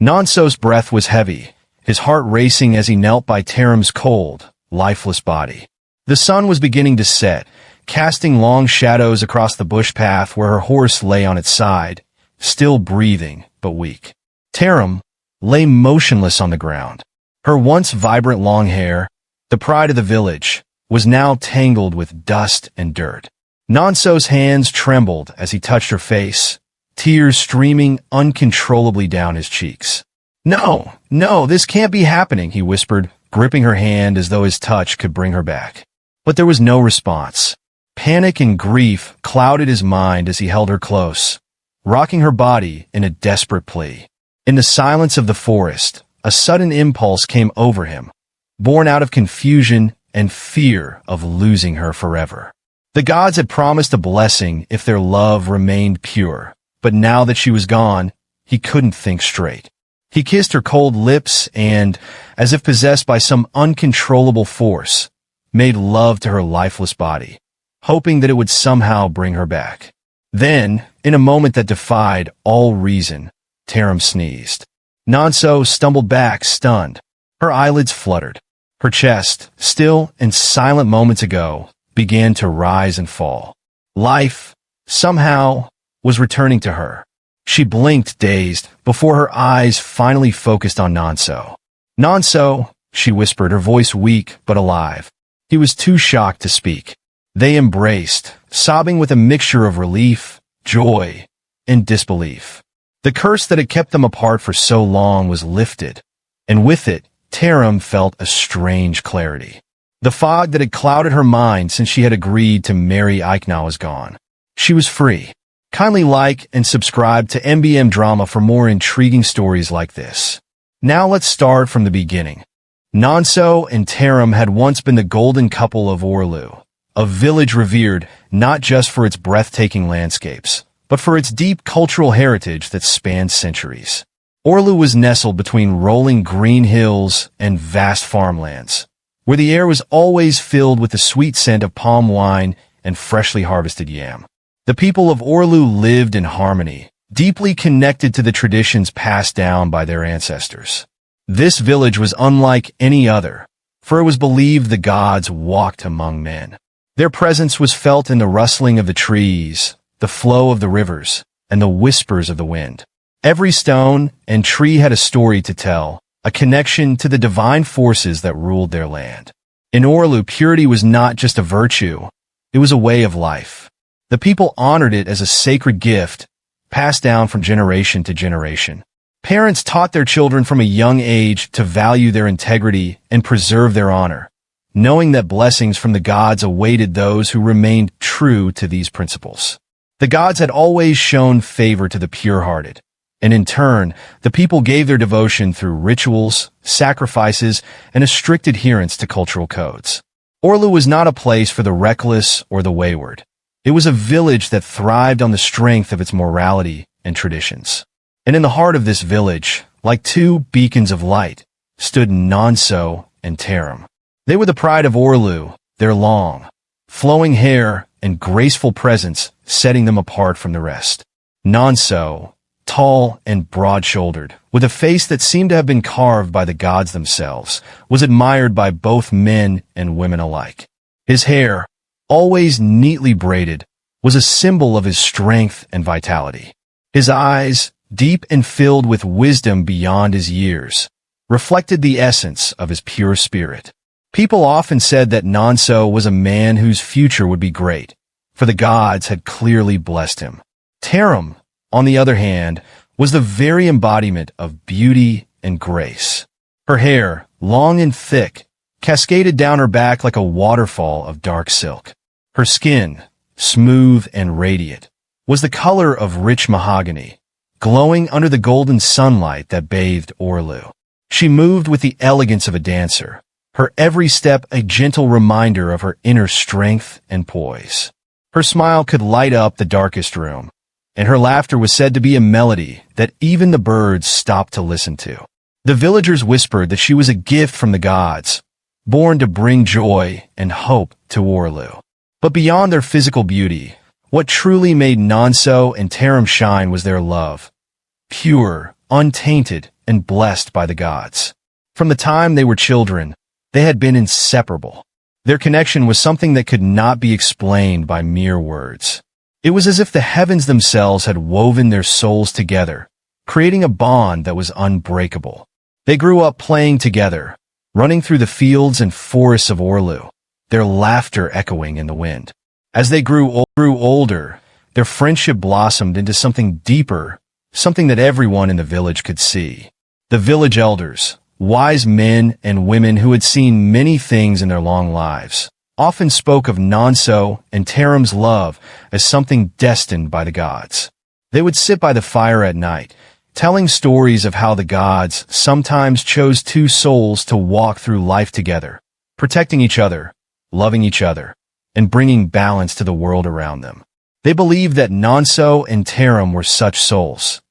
Nonso's breath was heavy, his heart racing as he knelt by Taram's cold, lifeless body. The sun was beginning to set, casting long shadows across the bush path where her horse lay on its side, still breathing but weak. Taram lay motionless on the ground. Her once vibrant long hair, the pride of the village, was now tangled with dust and dirt. Nonso's hands trembled as he touched her face, tears streaming uncontrollably down his cheeks. "No, no, this can't be happening," he whispered, gripping her hand as though his touch could bring her back. But there was no response. Panic and grief clouded his mind as he held her close, rocking her body in a desperate plea. In the silence of the forest, a sudden impulse came over him, born out of confusion and fear of losing her forever. The gods had promised a blessing if their love remained pure, but now that she was gone, he couldn't think straight. He kissed her cold lips and, as if possessed by some uncontrollable force, made love to her lifeless body, hoping that it would somehow bring her back. Then, in a moment that defied all reason, Taram sneezed. Nonso stumbled back, stunned. Her eyelids fluttered. Her chest, still and silent moments ago, began to rise and fall. Life, somehow, was returning to her. She blinked, dazed, before her eyes finally focused on Nonso. "Nonso," she whispered, her voice weak but alive. He was too shocked to speak. They embraced, sobbing with a mixture of relief, joy, and disbelief. The curse that had kept them apart for so long was lifted, and with it, Taram felt a strange clarity. The fog that had clouded her mind since she had agreed to marry Eichna was gone. She was free. Kindly like and subscribe to MBM Drama for more intriguing stories like this. Now let's start from the beginning. Nonso and Taram had once been the golden couple of Orlu, a village revered not just for its breathtaking landscapes, but for its deep cultural heritage that spanned centuries. Orlu was nestled between rolling green hills and vast farmlands, where the air was always filled with the sweet scent of palm wine and freshly harvested yam. The people of Orlu lived in harmony, deeply connected to the traditions passed down by their ancestors. This village was unlike any other, for it was believed the gods walked among men. Their presence was felt in the rustling of the trees, the flow of the rivers, and the whispers of the wind. Every stone and tree had a story to tell, a connection to the divine forces that ruled their land. In Orlu, purity was not just a virtue, it was a way of life. The people honored it as a sacred gift, passed down from generation to generation. Parents taught their children from a young age to value their integrity and preserve their honor, knowing that blessings from the gods awaited those who remained true to these principles. The gods had always shown favor to the pure-hearted, and in turn, the people gave their devotion through rituals, sacrifices, and a strict adherence to cultural codes. Orlu was not a place for the reckless or the wayward. It was a village that thrived on the strength of its morality and traditions. And in the heart of this village, like two beacons of light, stood Nonso and Taram. They were the pride of Orlu, their long, flowing hair and graceful presence setting them apart from the rest. Nonso, tall and broad-shouldered, with a face that seemed to have been carved by the gods themselves, was admired by both men and women alike. His hair, always neatly braided, was a symbol of his strength and vitality. His eyes, deep and filled with wisdom beyond his years, reflected the essence of his pure spirit. People often said that Nonso was a man whose future would be great, for the gods had clearly blessed him. Taram, on the other hand, was the very embodiment of beauty and grace. Her hair, long and thick, cascaded down her back like a waterfall of dark silk. Her skin, smooth and radiant, was the color of rich mahogany, glowing under the golden sunlight that bathed Orlu. She moved with the elegance of a dancer, her every step a gentle reminder of her inner strength and poise. Her smile could light up the darkest room, and her laughter was said to be a melody that even the birds stopped to listen to. The villagers whispered that she was a gift from the gods, born to bring joy and hope to Orlu. But beyond their physical beauty, what truly made Nonso and Taram shine was their love. Pure, untainted, and blessed by the gods. From the time they were children, they had been inseparable. Their connection was something that could not be explained by mere words. It was as if the heavens themselves had woven their souls together, creating a bond that was unbreakable. They grew up playing together, running through the fields and forests of Orlu, their laughter echoing in the wind. As they grew older, their friendship blossomed into something deeper, something that everyone in the village could see. The village elders, wise men and women who had seen many things in their long lives, often spoke of Nonso and Taram's love as something destined by the gods. They would sit by the fire at night, telling stories of how the gods sometimes chose two souls to walk through life together, protecting each other, loving each other, and bringing balance to the world around them. They believed that Nonso and Taram were such souls,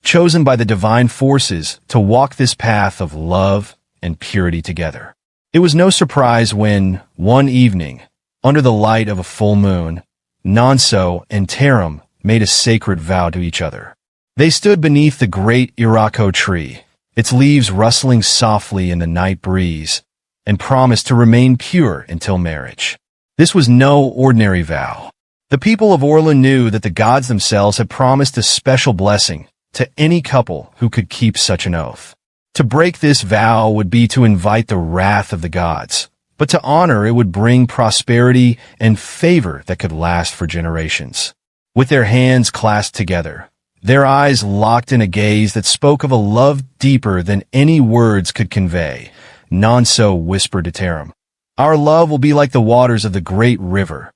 chosen by the divine forces to walk this path of love and purity together. It was no surprise when, one evening, under the light of a full moon, Nonso and Taram made a sacred vow to each other. They stood beneath the great Irako tree, its leaves rustling softly in the night breeze, and promised to remain pure until marriage. This was no ordinary vow. The people of Orla knew that the gods themselves had promised a special blessing to any couple who could keep such an oath. To break this vow would be to invite the wrath of the gods, but to honor it would bring prosperity and favor that could last for generations. With their hands clasped together, their eyes locked in a gaze that spoke of a love deeper than any words could convey, Nonso whispered to Taram, "Our love will be like the waters of the great river,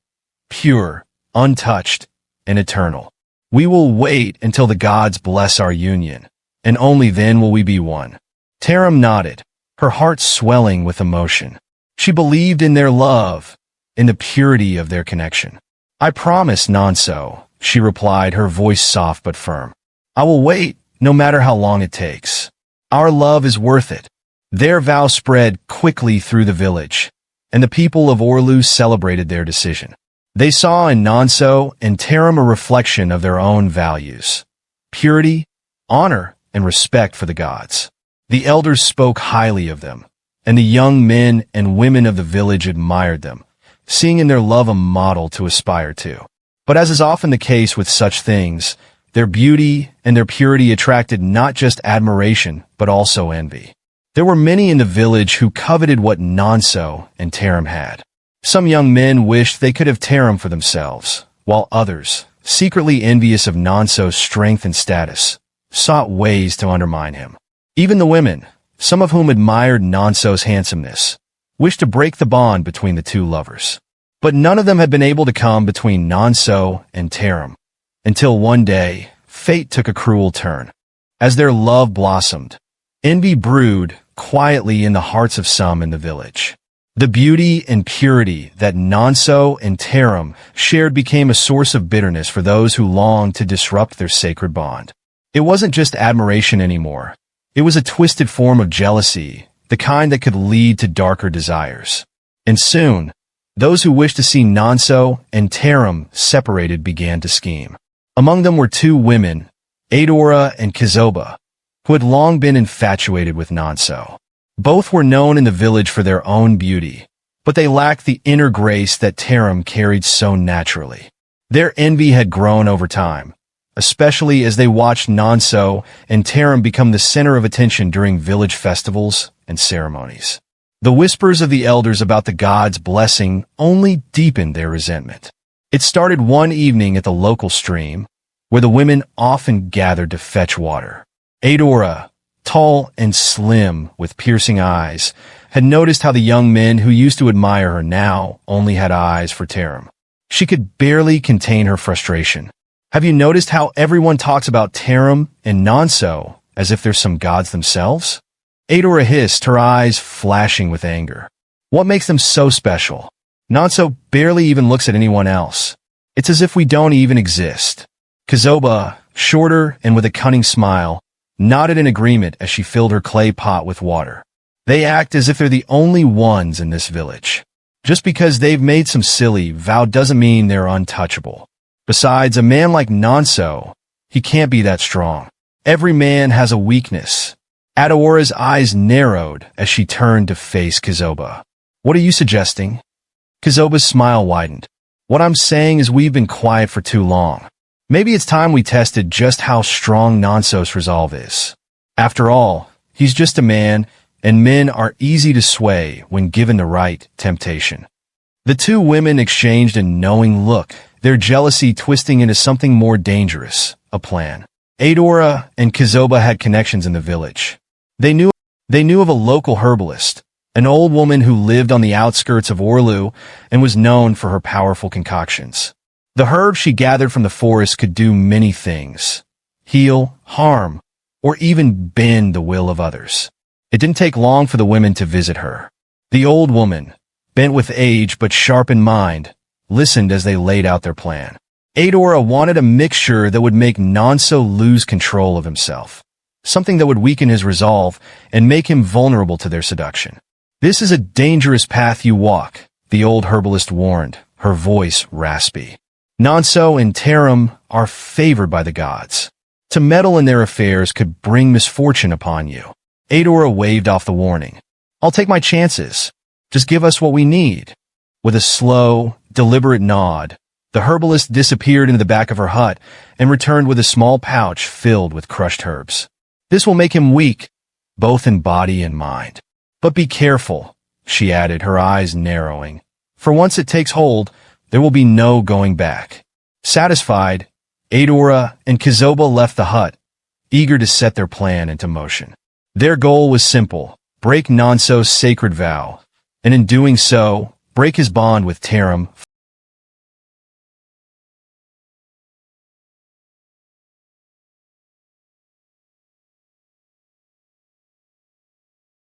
pure, untouched, and eternal. We will wait until the gods bless our union, and only then will we be one." Taram nodded, her heart swelling with emotion. She believed in their love, in the purity of their connection. "I promise, Nonso," she replied, her voice soft but firm. "I will wait, no matter how long it takes. Our love is worth it." Their vow spread quickly through the village, and the people of Orlu celebrated their decision. They saw in Nonso and Taram a reflection of their own values: purity, honor, and respect for the gods. The elders spoke highly of them, and the young men and women of the village admired them, seeing in their love a model to aspire to. But as is often the case with such things, their beauty and their purity attracted not just admiration, but also envy. There were many in the village who coveted what Nonso and Taram had. Some young men wished they could have Taram for themselves, while others, secretly envious of Nonso's strength and status, sought ways to undermine him. Even the women, some of whom admired Nonso's handsomeness, wished to break the bond between the two lovers. But none of them had been able to come between Nonso and Taram, until one day, fate took a cruel turn. As their love blossomed, envy brewed quietly in the hearts of some in the village. The beauty and purity that Nonso and Taram shared became a source of bitterness for those who longed to disrupt their sacred bond. It wasn't just admiration anymore. It was a twisted form of jealousy, the kind that could lead to darker desires. And soon, those who wished to see Nonso and Taram separated began to scheme. Among them were two women, Adora and Kizoba, who had long been infatuated with Nonso. Both were known in the village for their own beauty, but they lacked the inner grace that Taram carried so naturally. Their envy had grown over time, especially as they watched Nonso and Taram become the center of attention during village festivals and ceremonies. The whispers of the elders about the gods' blessing only deepened their resentment. It started one evening at the local stream, where the women often gathered to fetch water. Adora, tall and slim with piercing eyes, had noticed how the young men who used to admire her now only had eyes for Taram. She could barely contain her frustration. "Have you noticed how everyone talks about Taram and Nonso as if they're some gods themselves?" Adora hissed, her eyes flashing with anger. "What makes them so special? Nonso barely even looks at anyone else. It's as if we don't even exist." Kizoba, shorter and with a cunning smile, nodded in agreement as she filled her clay pot with water. "They act as if they're the only ones in this village. Just because they've made some silly vow doesn't mean they're untouchable. Besides, a man like Nonso, he can't be that strong. Every man has a weakness. Adora's eyes narrowed as she turned to face Kizoba. What are you suggesting? Kizoba's smile widened. What I'm saying is we've been quiet for too long. Maybe it's time we tested just how strong Nonso's resolve is. After all, he's just a man, and men are easy to sway when given the right temptation. The two women exchanged a knowing look, their jealousy twisting into something more dangerous, a plan. Adora and Kizoba had connections in the village. They knew of a local herbalist, an old woman who lived on the outskirts of Orlu and was known for her powerful concoctions. The herbs she gathered from the forest could do many things: heal, harm, or even bend the will of others. It didn't take long for the women to visit her. The old woman, bent with age but sharp in mind, listened as they laid out their plan. Adora wanted a mixture that would make Nonso lose control of himself, something that would weaken his resolve and make him vulnerable to their seduction. This is a dangerous path you walk, the old herbalist warned, her voice raspy. Nonso and Tarim are favored by the gods. To meddle in their affairs could bring misfortune upon you. Adora waved off the warning. I'll take my chances. Just give us what we need. With a slow, deliberate nod, the herbalist disappeared into the back of her hut and returned with a small pouch filled with crushed herbs. This will make him weak, both in body and mind. But be careful, she added, her eyes narrowing. For once it takes hold, there will be no going back. Satisfied, Adora and Kizoba left the hut, eager to set their plan into motion. Their goal was simple: break Nonso's sacred vow, and in doing so, break his bond with Tarim